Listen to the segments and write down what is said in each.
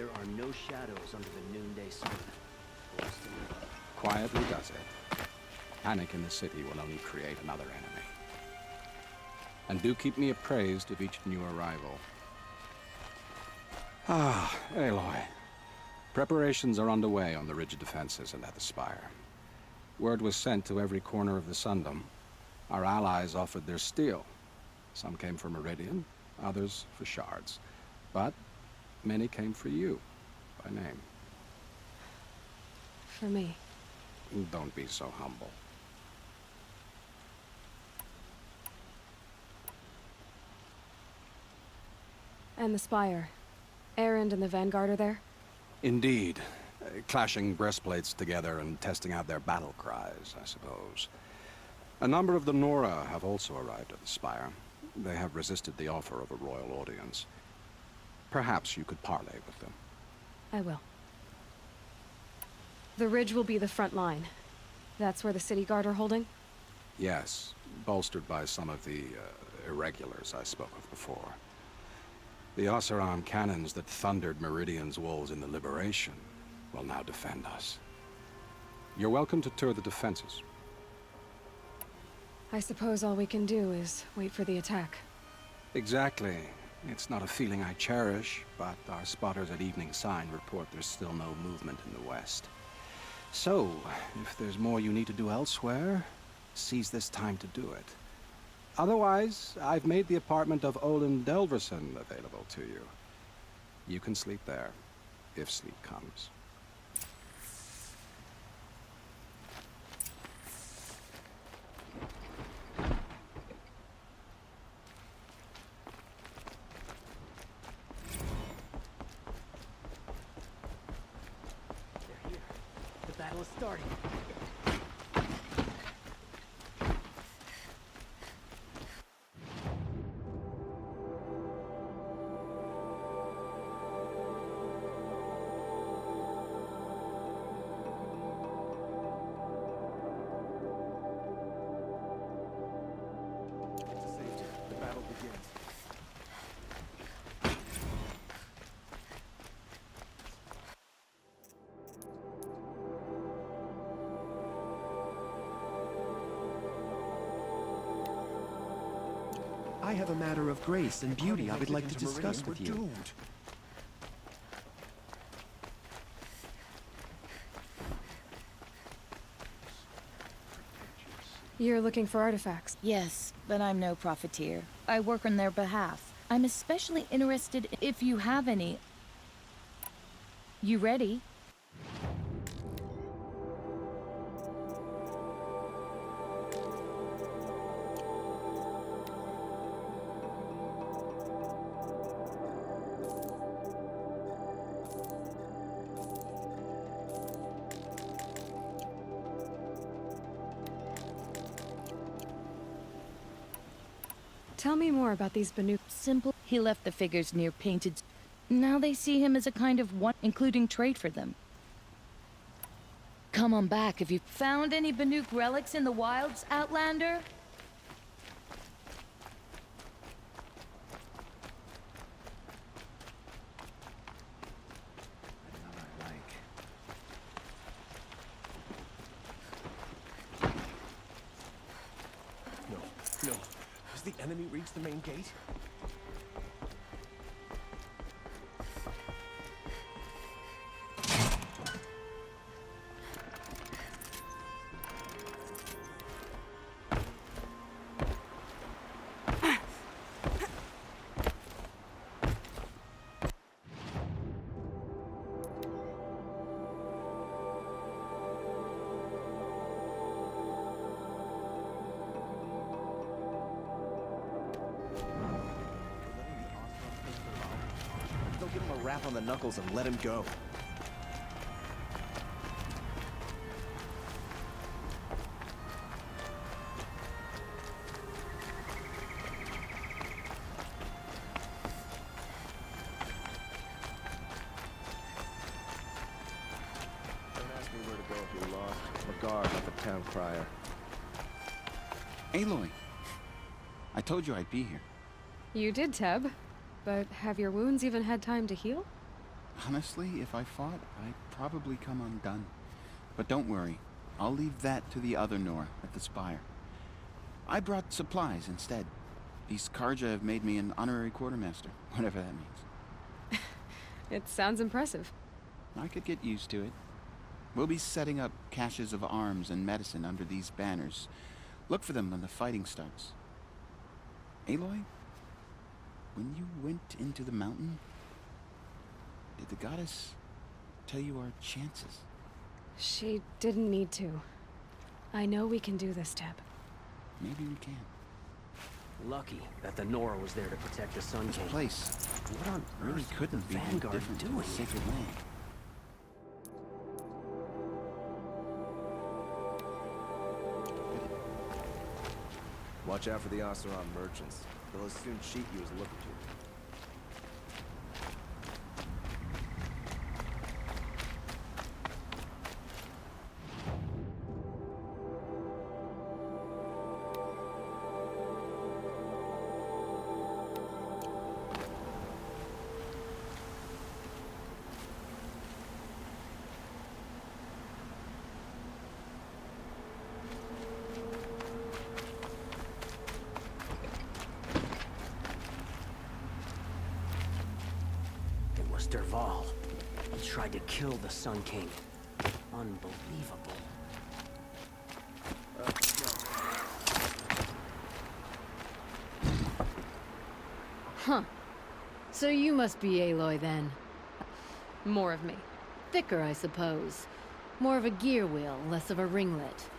There are no shadows under the noonday sun. Quietly does it. Panic in the city will only create another enemy. And do keep me appraised of each new arrival. Ah, Aloy. Preparations are underway on the ridge defenses and at the Spire. Word was sent to every corner of the Sundom. Our allies offered their steel. Some came for Meridian, others for shards. But many came for you, by name. For me. Don't be so humble. And the Spire. Erend and the Vanguard are there? Indeed. Clashing breastplates together and testing out their battle cries, I suppose. A number of the Nora have also arrived at the Spire. They have resisted the offer of a royal audience. Perhaps you could parley with them. I will. The ridge will be the front line. That's where the City Guard are holding? Yes, bolstered by some of the irregulars I spoke of before. The Oseram cannons that thundered Meridian's walls in the Liberation will now defend us. You're welcome to tour the defenses. I suppose all we can do is wait for the attack. Exactly. It's not a feeling I cherish, but our spotters at Evening Sign report there's still no movement in the west. So, if there's more you need to do elsewhere, seize this time to do it. Otherwise, I've made the apartment of Olin Delverson available to you. You can sleep there, if sleep comes. They're here. The battle is starting. I have a matter of grace and beauty I would like to discuss with you. You're looking for artifacts? Yes, but I'm no profiteer. I work on their behalf. I'm especially interested if you have any. You ready? Tell me more about these Banuk. Simple. He left the figures near painted. Now they see him as a kind of one, including trade for them. Come on back. Have you found any Banuk relics in the wilds, Outlander? No. Has the enemy reached the main gate? Give him a rap on the knuckles and let him go. Don't ask me where to go if you're lost. Magard, not the town crier. Aloy, I told you I'd be here. You did, Teb. But have your wounds even had time to heal? Honestly, if I fought, I'd probably come undone. But don't worry. I'll leave that to the other Nora at the Spire. I brought supplies instead. These Karja have made me an honorary quartermaster, whatever that means. It sounds impressive. I could get used to it. We'll be setting up caches of arms and medicine under these banners. Look for them when the fighting starts. Aloy, when you went into the mountain, did the goddess tell you our chances? She didn't need to. I know we can do this, Teb. Maybe we can. Lucky that the Nora was there to protect the Sun King. This place What on really earth couldn't the be any Vanguard different from doing the Sacred Land. Watch out for the Oseram merchants. They'll as soon cheat you as look at you. It was Dervahl. He tried to kill the Sun King. Unbelievable. Huh. So you must be Aloy then. More of me. Thicker, I suppose. More of a gear wheel, less of a ringlet.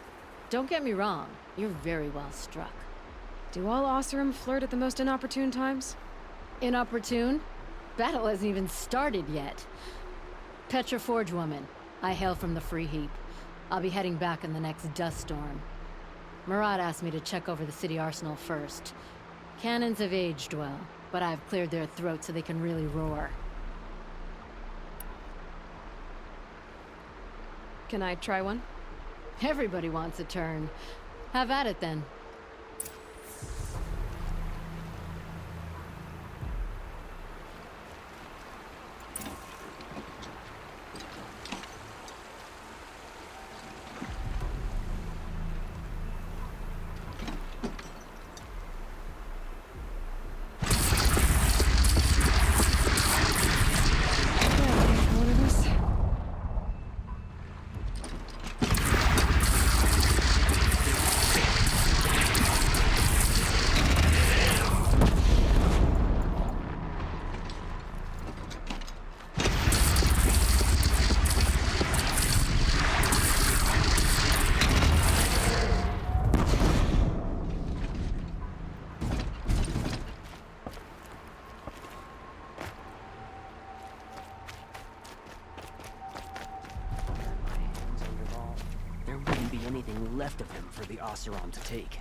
Don't get me wrong, you're very well struck. Do all Oseram flirt at the most inopportune times? Inopportune? Battle hasn't even started yet. Petra Forge woman. I hail from the Free Heap. I'll be heading back in the next dust storm. Marat asked me to check over the city arsenal first. Cannons have aged well, but I've cleared their throats so they can really roar. Can I try one? Everybody wants a turn. Have at it then. Order this? My hands on Dervahl. There wouldn't be anything left of him for the Oseram to take.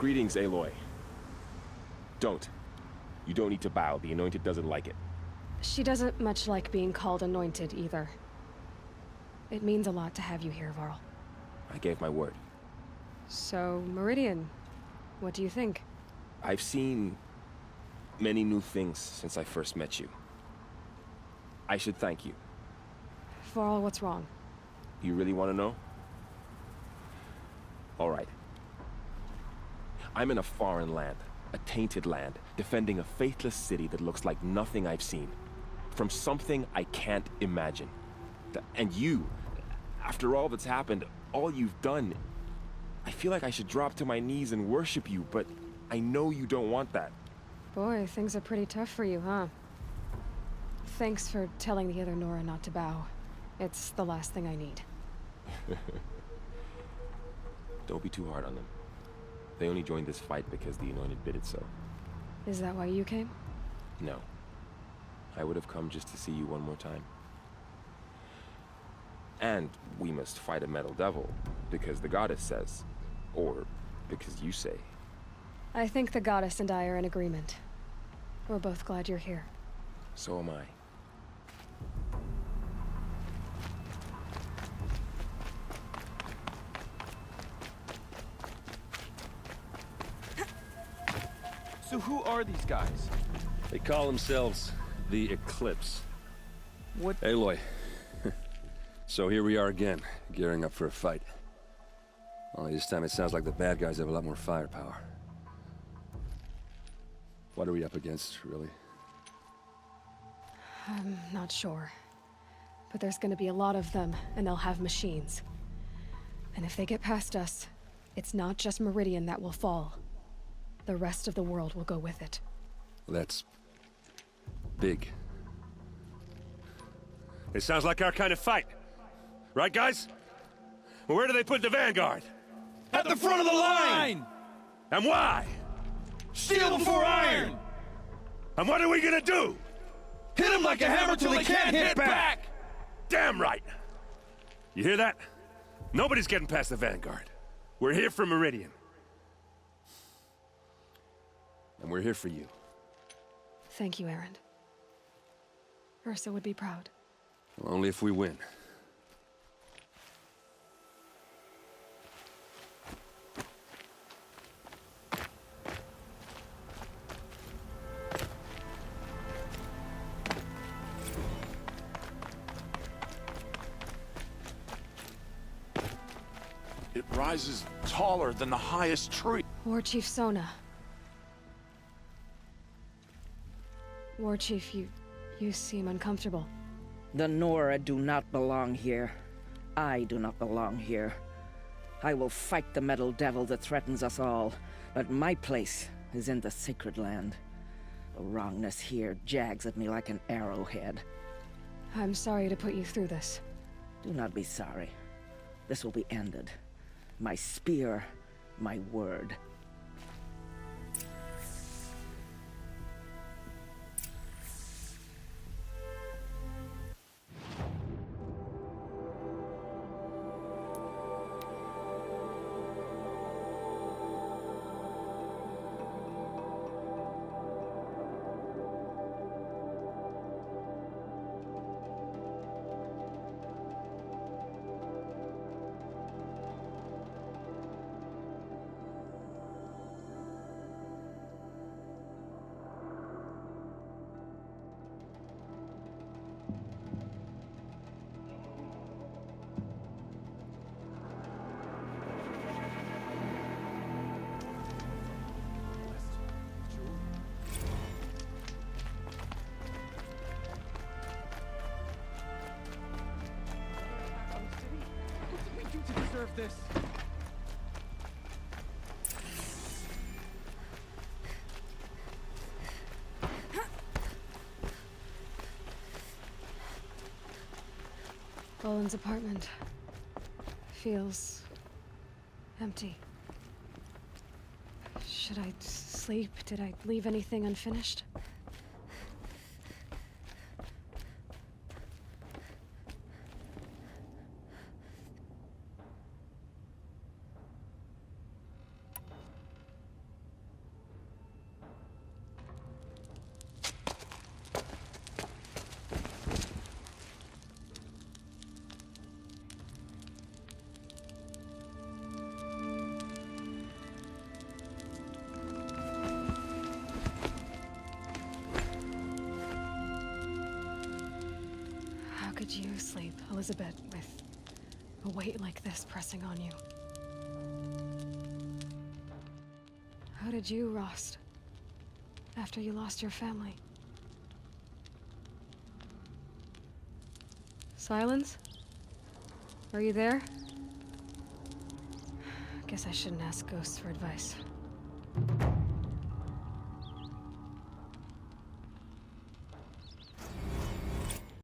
Greetings, Aloy. Don't. You don't need to bow. The Anointed doesn't like it. She doesn't much like being called anointed either. It means a lot to have you here, Varl. I gave my word. So, Meridian, what do you think? I've seen many new things since I first met you. I should thank you. Varl, what's wrong? You really want to know? All right. I'm in a foreign land, a tainted land, defending a faithless city that looks like nothing I've seen. From something I can't imagine. And you, after all that's happened, all you've done, I feel like I should drop to my knees and worship you, but I know you don't want that. Boy, things are pretty tough for you, huh? Thanks for telling the other Nora not to bow. It's the last thing I need. Don't be too hard on them. They only joined this fight because the Anointed bid it so. Is that why you came? No. I would have come just to see you one more time. And we must fight a metal devil, because the goddess says. Or because you say. I think the goddess and I are in agreement. We're both glad you're here. So am I. So who are these guys? They call themselves the Eclipse. What? Aloy. So here we are again, gearing up for a fight. Only this time it sounds like the bad guys have a lot more firepower. What are we up against, really? I'm not sure. But there's gonna be a lot of them, and they'll have machines. And if they get past us, it's not just Meridian that will fall. The rest of the world will go with it. That's big. It sounds like our kind of fight. Right, guys? Well, where do they put the Vanguard? At the front of the line! And why? Steel before iron! And what are we gonna do? Hit them like a hammer till they can't hit back! Damn right! You hear that? Nobody's getting past the Vanguard. We're here for Meridian. And we're here for you. Thank you, Erend. Ursa would be proud. Well, only if we win. It rises taller than the highest tree. War Chief Sona. War Chief, you seem uncomfortable. The Nora do not belong here. I do not belong here. I will fight the metal devil that threatens us all, but my place is in the sacred land. The wrongness here jags at me like an arrowhead. I'm sorry to put you through this. Do not be sorry. This will be ended. My spear, my word. To deserve this. Boland's apartment feels empty. Should I sleep? Did I leave anything unfinished? could you sleep, Elizabeth, with a weight like this pressing on you? How did you, Rost? After you lost your family? Silence? Are you there? Guess I shouldn't ask ghosts for advice.